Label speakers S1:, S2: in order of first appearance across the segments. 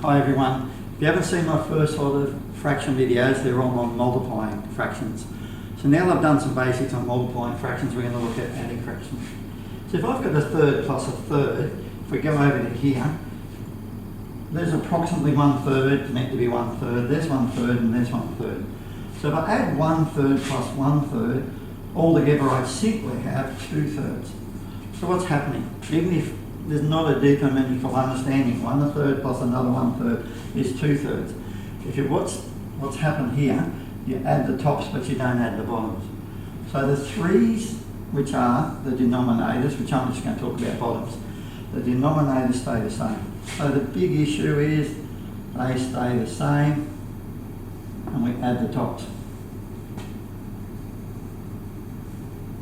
S1: Hi everyone. If you haven't seen my first lot of fraction videos, they're all on multiplying fractions. So now that I've done some basics on multiplying fractions, we're going to look at adding fractions. So if I've got a third plus a third, if we go over to here, there's approximately 1/3 meant to be 1/3, there's 1/3 and there's 1/3. So if I add 1/3 plus 1/3, altogether I simply have 2/3. So what's happening? Even if there's not a deeper meaningful understanding, 1/3 plus another 1/3 is 2/3. If you what's happened here, you add the tops but you don't add the bottoms. So the 3's, which are the denominators, which I'm just going to talk about bottoms, the denominators stay the same. So the big issue is they stay the same and we add the tops.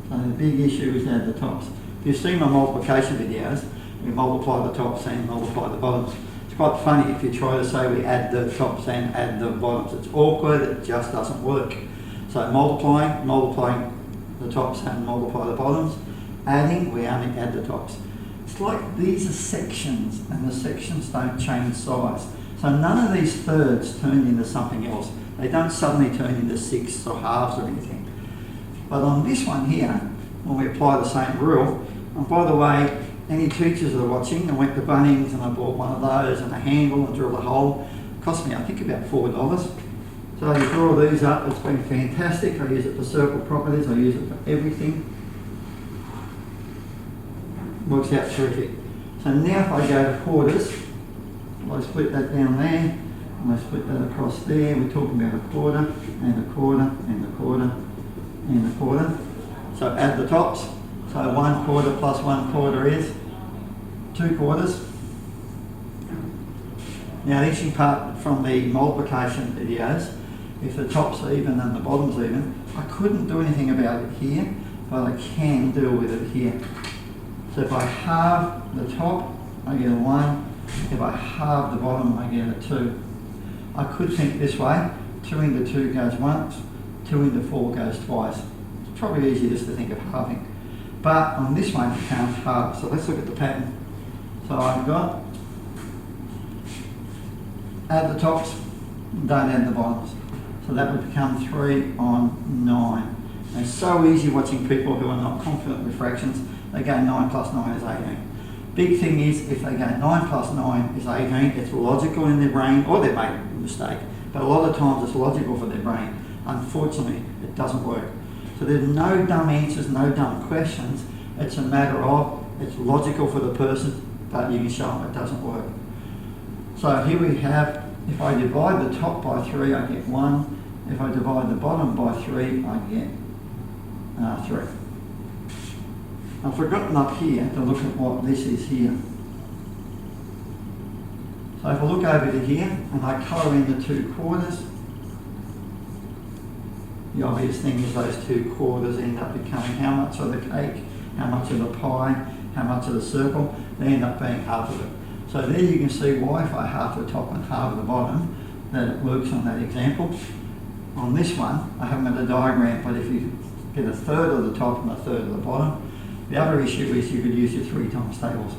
S1: So the big issue is add the tops. If you've seen my multiplication videos, we multiply the tops and multiply the bottoms. It's quite funny if you try to say we add the tops and add the bottoms. It's awkward, it just doesn't work. So multiplying the tops and multiply the bottoms. Adding, we only add the tops. It's like these are sections and the sections don't change size. So none of these thirds turn into something else. They don't suddenly turn into sixths or halves or anything. But on this one here, when we apply the same rule, and by the way, any teachers that are watching, I went to Bunnings and I bought one of those and a handle and drilled a hole. It cost me, I think, about $4. So you draw these up, it's been fantastic. I use it for circle properties, I use it for everything. Works out terrific. So now if I go to quarters, I split that down there, and I split that across there. We're talking about a quarter, and a quarter, and a quarter, and a quarter. So add the tops. So 1/4 plus 1/4 is 2/4. Now the interesting part from the multiplication videos, if the top's even and the bottom's even, I couldn't do anything about it here, but I can deal with it here. So if I halve the top, I get a 1. If I halve the bottom, I get a 2. I could think this way, 2 into 2 goes once, 2 into 4 goes twice. It's probably easier just to think of halving. But on this one, you can't halve. So let's look at the pattern. So I've got, add the tops, don't add the bottoms. So that would become 3 on 9. And it's so easy watching people who are not confident with fractions. They go 9 plus 9 is 18. Big thing is, if they go 9 plus 9 is 18, it's logical in their brain, or they made a mistake. But a lot of times it's logical for their brain. Unfortunately, it doesn't work. So there's no dumb answers, no dumb questions. It's a matter of, it's logical for the person, but you can show them it doesn't work. So here we have, if I divide the top by 3, I get 1. If I divide the bottom by 3, I get 3. I've forgotten up here to look at what this is here. So if I look over to here, and I colour in the 2 quarters, the obvious thing is those 2 quarters end up becoming how much of the cake, how much of the pie, how much of the circle. They end up being half of it. So there you can see why if I half the top and half the bottom, that it works on that example. On this one, I haven't got a diagram, but if you get a third of the top and a third of the bottom, the other issue is you could use your 3 times tables.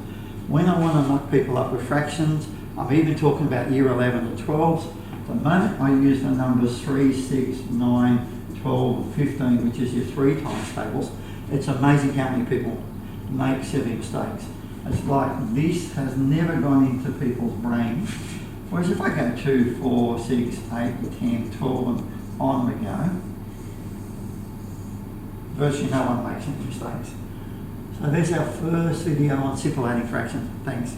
S1: When I want to knock people up with fractions, I'm even talking about year 11 and 12s. The moment I use the numbers 3, 6, 9, 12, 15, which is your 3 times tables, it's amazing how many people make silly mistakes. It's like this has never gone into people's brains. Whereas if I go 2, 4, 6, 8, 10, 12, and on we go, virtually no one makes any mistakes. So there's our first video on simple adding fractions. Thanks.